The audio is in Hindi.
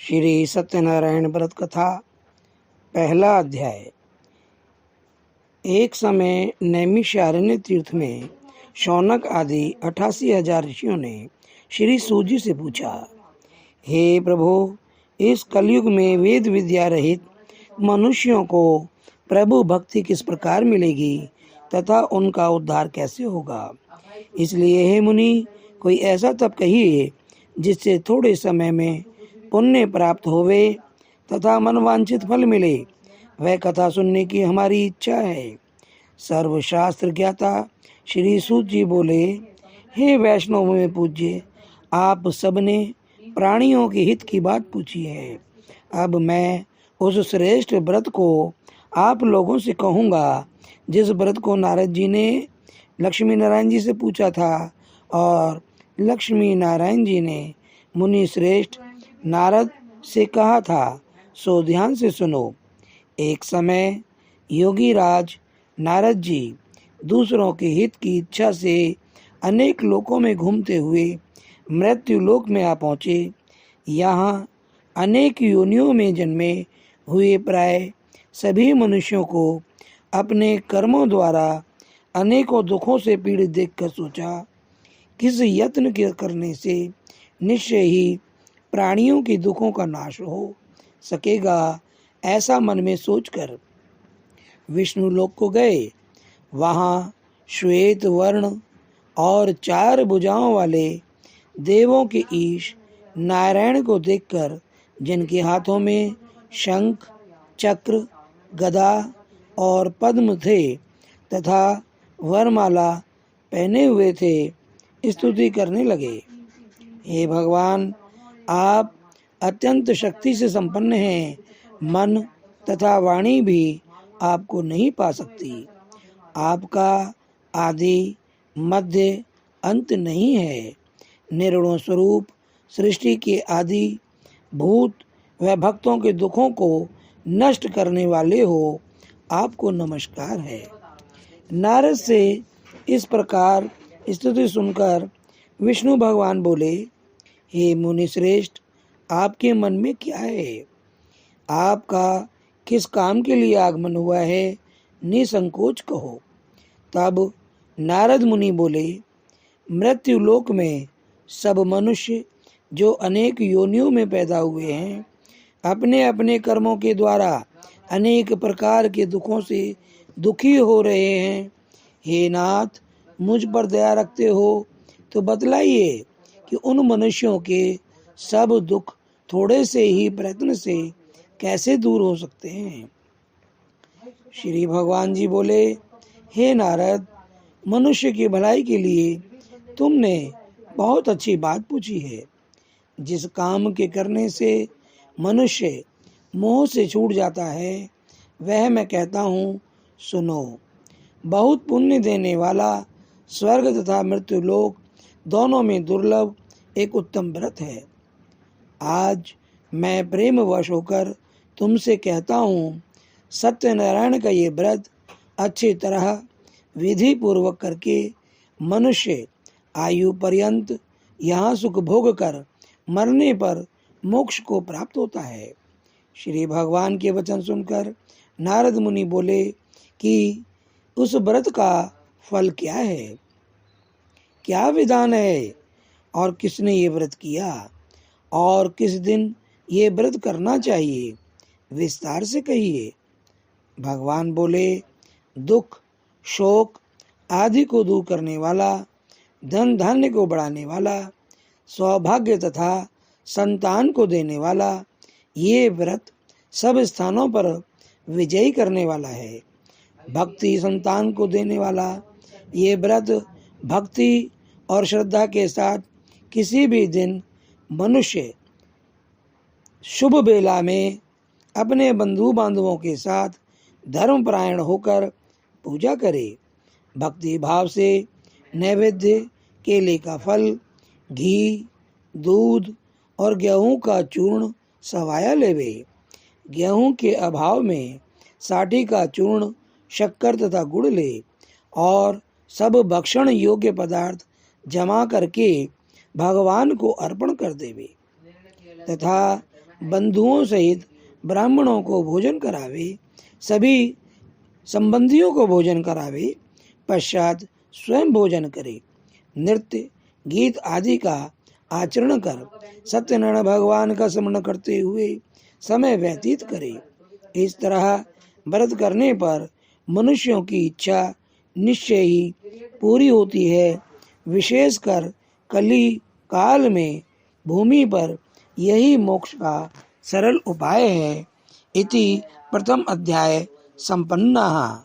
श्री सत्यनारायण व्रत कथा पहला अध्याय। एक समय नैमिषारण्य तीर्थ में शौनक आदि 88,000 ऋषियों ने श्री सूत जी से पूछा, हे प्रभु, इस कलयुग में वेद विद्या रहित मनुष्यों को प्रभु भक्ति किस प्रकार मिलेगी तथा उनका उद्धार कैसे होगा। इसलिए हे मुनि, कोई ऐसा तप कहिए जिससे थोड़े समय में पुण्य प्राप्त होवे तथा मनवांछित फल मिले। वह कथा सुनने की हमारी इच्छा है। सर्वशास्त्र ज्ञाता श्री सूत जी बोले, हे वैष्णव में पूज्य, आप सबने प्राणियों के हित की बात पूछी है। अब मैं उस श्रेष्ठ व्रत को आप लोगों से कहूँगा जिस व्रत को नारद जी ने लक्ष्मी नारायण जी से पूछा था और लक्ष्मी नारायण जी ने मुनि श्रेष्ठ नारद से कहा था, सो ध्यान से सुनो। एक समय योगी राज नारद जी दूसरों के हित की इच्छा से अनेक लोकों में घूमते हुए मृत्यु लोक में आ पहुँचे। यहाँ अनेक योनियों में जन्मे हुए प्राय सभी मनुष्यों को अपने कर्मों द्वारा अनेकों दुखों से पीड़ित देखकर सोचा, किस यत्न के करने से निश्चय ही प्राणियों के दुखों का नाश हो सकेगा। ऐसा मन में सोचकर विष्णु लोक को गए। वहाँ श्वेत वर्ण और 4 भुजाओं वाले देवों के ईश नारायण को देखकर, जिनके हाथों में शंख, चक्र, गदा और पद्म थे तथा वरमाला पहने हुए थे, स्तुति करने लगे। हे भगवान, आप अत्यंत शक्ति से संपन्न हैं। मन तथा वाणी भी आपको नहीं पा सकती। आपका आदि मध्य अंत नहीं है। निर्गुण स्वरूप सृष्टि के आदि भूत व भक्तों के दुखों को नष्ट करने वाले हो, आपको नमस्कार है। नारद से इस प्रकार स्तुति सुनकर विष्णु भगवान बोले, हे मुनि श्रेष्ठ, आपके मन में क्या है? आपका किस काम के लिए आगमन हुआ है? निसंकोच कहो। तब नारद मुनि बोले, मृत्यु लोक में सब मनुष्य जो अनेक योनियों में पैदा हुए हैं, अपने अपने कर्मों के द्वारा अनेक प्रकार के दुखों से दुखी हो रहे हैं। हे नाथ, मुझ पर दया रखते हो तो बतलाइए कि उन मनुष्यों के सब दुख थोड़े से ही प्रयत्न से कैसे दूर हो सकते हैं। श्री भगवान जी बोले, हे नारद, मनुष्य की भलाई के लिए तुमने बहुत अच्छी बात पूछी है। जिस काम के करने से मनुष्य मोह से छूट जाता है, वह मैं कहता हूँ, सुनो। बहुत पुण्य देने वाला स्वर्ग तथा मृत्यु लोक दोनों में दुर्लभ एक उत्तम व्रत है। आज मैं प्रेम वश होकर तुमसे कहता हूँ, सत्यनारायण का ये व्रत अच्छी तरह विधि पूर्वक करके मनुष्य आयु पर्यंत यहाँ सुख भोग कर मरने पर मोक्ष को प्राप्त होता है। श्री भगवान के वचन सुनकर नारद मुनि बोले कि उस व्रत का फल क्या है, क्या विधान है और किसने ये व्रत किया और किस दिन ये व्रत करना चाहिए, विस्तार से कहिए। भगवान बोले, दुख, शोक आदि को दूर करने वाला, धन धान्य को बढ़ाने वाला, सौभाग्य तथा संतान को देने वाला, ये व्रत सब स्थानों पर विजयी करने वाला है। भक्ति संतान को देने वाला ये व्रत भक्ति और श्रद्धा के साथ किसी भी दिन मनुष्य शुभ बेला में अपने बंधु बांधवों के साथ धर्मपरायण होकर पूजा करे। भक्ति भाव से नैवेद्य, केले का फल, घी, दूध और गेहूं का चूर्ण सवाया लेवे। गेहूं के अभाव में साठी का चूर्ण, शक्कर तथा गुड़ ले और सब भक्षण योग्य पदार्थ जमा करके भगवान को अर्पण कर देवे तथा बंधुओं सहित ब्राह्मणों को भोजन करावे, सभी संबंधियों को भोजन करावे, पश्चात स्वयं भोजन करे, नृत्य गीत आदि का आचरण कर सत्यनारायण भगवान का स्मरण करते हुए समय व्यतीत करे। इस तरह व्रत करने पर मनुष्यों की इच्छा निश्चय ही पूरी होती है। विशेषकर कली काल में भूमि पर यही मोक्ष का सरल उपाय है। इति प्रथम अध्याय संपन्नः।